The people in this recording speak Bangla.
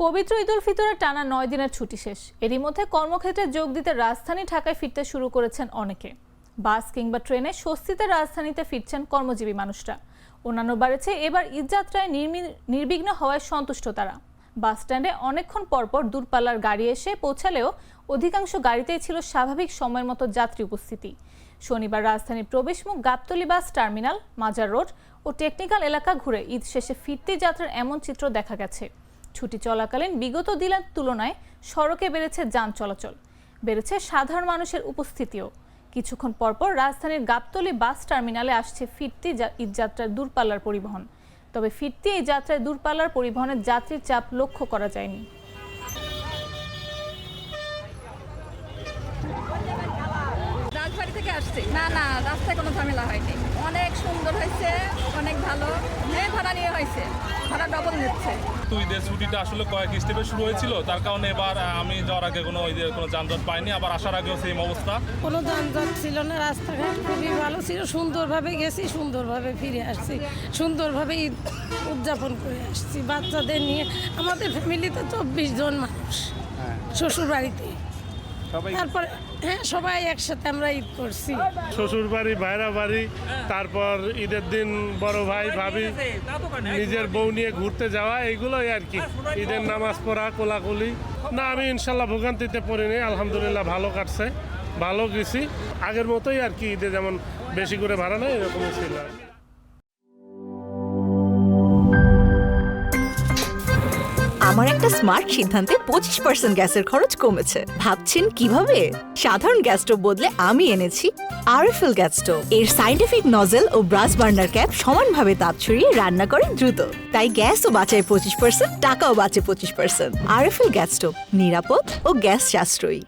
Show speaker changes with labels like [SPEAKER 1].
[SPEAKER 1] পবিত্র ঈদ উল ফিতরের টানা ৯ দিনের ছুটি শেষ। এরই মধ্যে কর্মক্ষেত্রে যোগ দিতে রাজধানী ঢাকায় ফিরতে শুরু করেছেন অনেকে। বাস কিংবা ট্রেনে স্বস্তিতে রাজধানীতে ফিরছেন কর্মজীবী মানুষরা। অন্যান্য বাড়েছে এবার ঈদযাত্রায় নির্বিঘ্ন হওয়ায় সন্তুষ্ট তারা। বাস স্ট্যান্ডে অনেকক্ষণ পরপর দূরপাল্লার গাড়ি এসে পৌঁছালেও অধিকাংশ গাড়িতেই ছিল স্বাভাবিক সময়ের মতো যাত্রী উপস্থিতি। শনিবার রাজধানীর প্রবেশমুখ গাবতলী বাস টার্মিনাল, মাজার রোড ও টেকনিক্যাল এলাকা ঘুরে ঈদ শেষে ফিরতি যাত্রার এমন চিত্র দেখা গেছে। ছুটি চলাকালীন বিগত দিনের তুলনায় সড়কে বেড়েছে যান চলাচল, বেড়েছে সাধারণ মানুষের উপস্থিতিও। কিছুক্ষণ পরপর রাজধানীর গাবতলী বাস টার্মিনালে আসছে ফিরতি ঈদযাত্রার দূরপাল্লার পরিবহন। তবে ফিরতি এই যাত্রায় দূরপাল্লার পরিবহনের যাত্রীর চাপ লক্ষ্য করা যায়নি।
[SPEAKER 2] রাজবাড়ি থেকে আসছি। না রাস্তায় কোনো ঝামেলা হয়নি, অনেক সুন্দর হয়েছে, অনেক ভালো। ভাড়া নিয়ে হয়েছে, ভাড়া ডবল নিচ্ছে।
[SPEAKER 3] তো ঈদের ছুটিটা আসলে কয়েক স্টেপে শুরু হয়েছিল, তার কারণে এবার আমি যাওয়ার আগে কোনো যানজট পাইনি, আবার আসার আগেও সেম অবস্থা।
[SPEAKER 4] কোনো যানজট ছিল না, রাস্তাঘাট খুবই ভালো ছিল, সুন্দরভাবে গেছি, সুন্দরভাবে ফিরে আসছি, সুন্দরভাবে ঈদ উদযাপন করে আসছি বাচ্চাদের নিয়ে। আমাদের ফ্যামিলিতে 24 জন মানুষ শ্বশুর বাড়িতে। তারপরে সবাই একসাথে আমরা ঈদ করছি।
[SPEAKER 5] শ্বশুর বাড়ি, ভাইরা বাড়ি, তারপর ঈদের দিন বড় ভাই ভাবি নিজের বউ নিয়ে ঘুরতে যাওয়া, এগুলোই আর কি। ঈদের নামাজ পড়া, কোলাকুলি। না, আমি ইনশাল্লাহ ভোগান্তিতে পড়িনি, আলহামদুলিল্লাহ ভালো কাটছে, ভালো গেছি। আগের মতোই আর কি, ঈদে যেমন বেশি করে ভাড়া নেই এরকমই ছিল।
[SPEAKER 6] আমার একটা স্মার্ট সিদ্ধান্তে 25% গ্যাসের খরচ কমেছে। ভাবছেন কিভাবে? সাধারণ গ্যাস স্টোভ বদলে আমি এনেছি আরএফএল গ্যাস স্টোভ। এর সাইন্টিফিক নজল ও ব্রাস বার্নার ক্যাপ সমানভাবে তাপ ছড়িয়ে রান্না করে দ্রুত। তাই গ্যাসও বাঁচায় 25%, টাকাও বাঁচে 25%। আরএফএল গ্যাস স্টোভ, নিরাপদ ও গ্যাস সাশ্রয়ী।